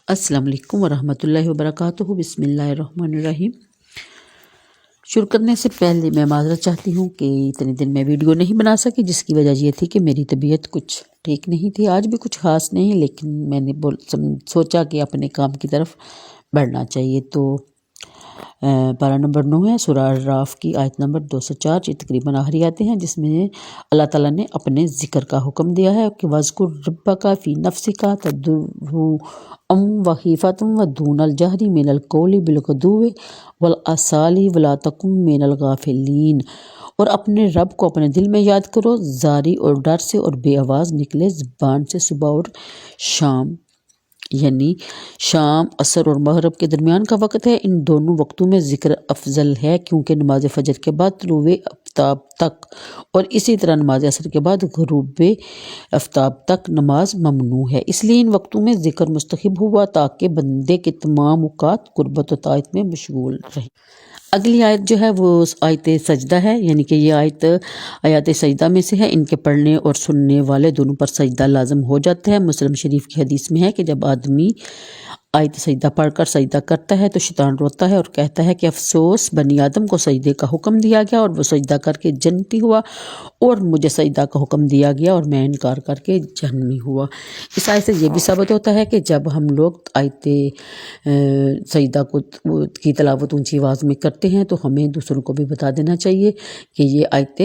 السلام علیکم ورحمۃ اللہ وبرکاتہ۔ بسم اللہ الرحمن الرحیم۔ شروع کرنے سے پہلے میں معذرت چاہتی ہوں کہ اتنے دن میں ویڈیو نہیں بنا سکی، جس کی وجہ یہ تھی کہ میری طبیعت کچھ ٹھیک نہیں تھی۔ آج بھی کچھ خاص نہیں، لیکن میں نے سوچا کہ اپنے کام کی طرف بڑھنا چاہیے۔ تو پارہ نمبر 9 ہے، سورہ الاعراف کی آیت نمبر 204، یہ تقریباً آخری آتے ہیں، جس میں اللہ تعالیٰ نے اپنے ذکر کا حکم دیا ہے کہ وَاذْكُرْ رَبَّكَ فِي نَفْسِكَ تَضَرُّعًا وَخِیفَةً وَدُونَ الْجَهْرِ مِنَ الْقَوْلِ بِالْغُدُوِّ وَالْآصَالِ وَلَا تَکُن مِنَ الْغَافِلِینَ، اور اپنے رب کو اپنے دل میں یاد کرو، زاری اور ڈر سے اور بے آواز نکلے زبان سے صبح اور شام، یعنی شام، عصر اور مغرب کے درمیان کا وقت ہے۔ ان دونوں وقتوں میں ذکر افضل ہے، کیونکہ نماز فجر کے بعد طلوع آفتاب تک اور اسی طرح نماز عصر کے بعد غروب آفتاب تک نماز ممنوع ہے۔ اس لیے ان وقتوں میں ذکر مستحب ہوا تاکہ بندے کے تمام اوقات قربت و طاعت میں مشغول رہیں۔ اگلی آیت جو ہے وہ آیت سجدہ ہے، یعنی کہ یہ آیات سجدہ میں سے ہے۔ ان کے پڑھنے اور سننے والے دونوں پر سجدہ لازم ہو جاتا ہے۔ مسلم شریف کی حدیث میں ہے کہ جب آدمی آیت سجدہ پڑھ کر سجدہ کرتا ہے تو شیطان روتا ہے اور کہتا ہے کہ افسوس، بنی آدم کو سجدے کا حکم دیا گیا اور وہ سجدہ کر کے جنتی ہوا، اور مجھے سجدہ کا حکم دیا گیا اور میں انکار کر کے جہنمی ہوا۔ اس آیت سے یہ بھی ثابت ہوتا ہے کہ جب ہم لوگ آیت سجدہ کی تلاوت اونچی آواز میں کرتے ہیں تو ہمیں دوسروں کو بھی بتا دینا چاہیے کہ یہ آیت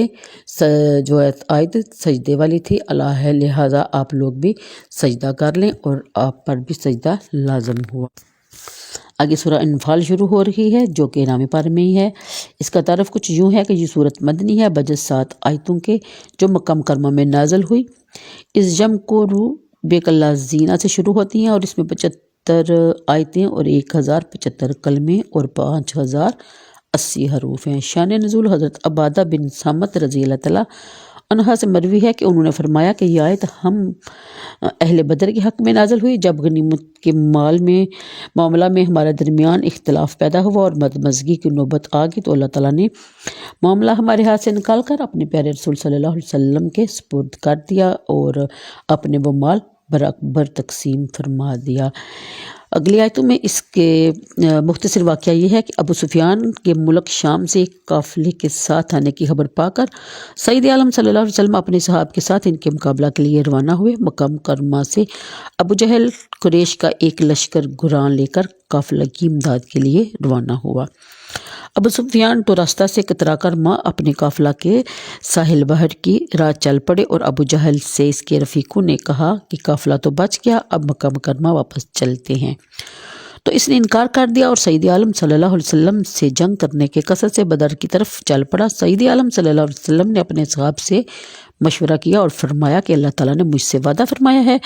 سجدے والی تھی، لہٰذا آپ لوگ بھی سجدہ کر لیں، اور آپ پر بھی سجدہ لازم ہوا۔ آگے سورہ انفال شروع ہو رہی ہے، جو کہ نام پارے میں ہی ہے۔ اس کا تعارف کچھ یوں ہے کہ یہ صورت مدنی ہے، بجز 7 آیتوں کے، جو مکہ مکرمہ میں نازل ہوئی۔ اس یمکروا بک الذین سے شروع ہوتی ہیں، اور اس میں 75 آیتیں اور 1075 کلمے اور 5080 حروف ہیں۔ شان نزول حضرت عبادہ بن صامت رضی اللہ تعالیٰ عنہ سے مروی ہے کہ انہوں نے فرمایا کہ یہ آیت ہم اہل بدر کے حق میں نازل ہوئی، جب غنیمت کے معاملہ میں ہمارے درمیان اختلاف پیدا ہوا اور مدمزگی کی نوبت آ گئی، تو اللہ تعالیٰ نے معاملہ ہمارے ہاتھ سے نکال کر اپنے پیارے رسول صلی اللہ علیہ وسلم کے سپرد کر دیا اور اپنے وہ مال برابر تقسیم فرما دیا۔ اگلی آیتوں میں اس کے مختصر واقعہ یہ ہے کہ ابو سفیان کے ملک شام سے ایک قافلے کے ساتھ آنے کی خبر پا کر سید عالم صلی اللہ علیہ وسلم اپنے صحاب کے ساتھ ان کے مقابلہ کے لیے روانہ ہوئے۔ مکہ مکرمہ سے ابو جہل قریش کا ایک لشکر گھراں لے کر قافلہ کی امداد کے لیے روانہ ہوا۔ ابو سفیان تو راستہ سے کترا کر اپنے قافلہ کے ساحل بحر کی راہ چل پڑے، اور ابو جہل سے اس کے رفیقوں نے کہا کہ قافلہ تو بچ گیا، اب مکہ مکرمہ واپس چلتے ہیں۔ تو اس نے انکار کر دیا اور سید عالم صلی اللہ علیہ وسلم سے جنگ کرنے کے قصد سے بدر کی طرف چل پڑا۔ سید عالم صلی اللہ علیہ وسلم نے اپنے صحاب سے مشورہ کیا اور فرمایا کہ اللہ تعالیٰ نے مجھ سے وعدہ فرمایا ہے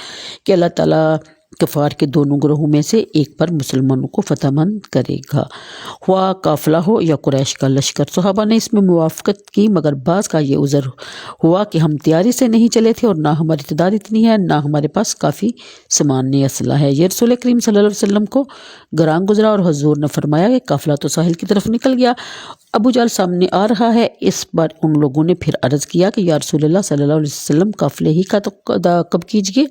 کہ اللہ تعالیٰ کفار کے دونوں گروہوں میں سے ایک پر مسلمانوں کو فتح مند کرے گا، ہوا قافلہ ہو یا قریش کا لشکر۔ صحابہ نے اس میں موافقت کی، مگر بعض کا یہ عذر ہوا کہ ہم تیاری سے نہیں چلے تھے، اور نہ ہماری تعداد اتنی ہے، نہ ہمارے پاس کافی سامان اسلحہ ہے۔ یہ رسول کریم صلی اللہ علیہ وسلم کو گراں گزرا، اور حضور نے فرمایا کہ قافلہ تو ساحل کی طرف نکل گیا، ابو جہل سامنے آ رہا ہے۔ اس پر ان لوگوں نے پھر عرض کیا کہ یا رسول اللہ صلی اللہ علیہ وسلم، قافلے ہی کا کب کیجیے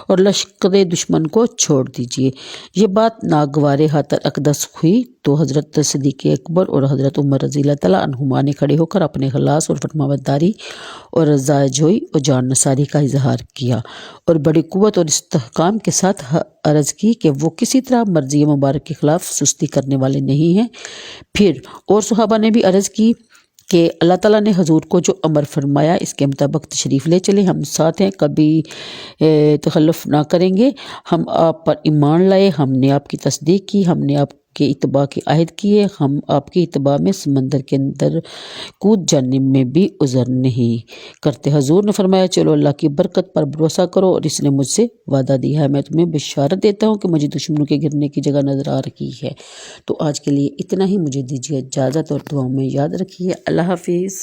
اور لشکر دشمن کو چھوڑ دیجیے۔ یہ بات ناگوار حاتر اقدس ہوئی تو حضرت صدیق اکبر اور حضرت عمر رضی اللہ تعالیٰ عنہما نے کھڑے ہو کر اپنے خلاص اور فرمانبرداری اور رضا جوئی اور جان نثاری کا اظہار کیا، اور بڑی قوت اور استحکام کے ساتھ عرض کی کہ وہ کسی طرح مرضی مبارک کے خلاف سستی کرنے والے نہیں ہیں۔ پھر اور صحابہ نے بھی عرض کی کہ اللہ تعالیٰ نے حضور کو جو امر فرمایا اس کے مطابق تشریف لے چلے، ہم ساتھ ہیں، کبھی تخلف نہ کریں گے۔ ہم آپ پر ایمان لائے، ہم نے آپ کی تصدیق کی، ہم نے آپ کے اتباع کی عہد کیے، ہم آپ کی اتباع میں سمندر کے اندر کود جانے میں بھی عذر نہیں کرتے۔ حضور نے فرمایا چلو اللہ کی برکت پر بھروسہ کرو، اور اس نے مجھ سے وعدہ دیا ہے، میں تمہیں بشارت دیتا ہوں کہ مجھے دشمنوں کے گرنے کی جگہ نظر آ رہی ہے۔ تو آج کے لیے اتنا ہی، مجھے دیجیے اجازت، اور دعاؤں میں یاد رکھیے۔ اللہ حافظ۔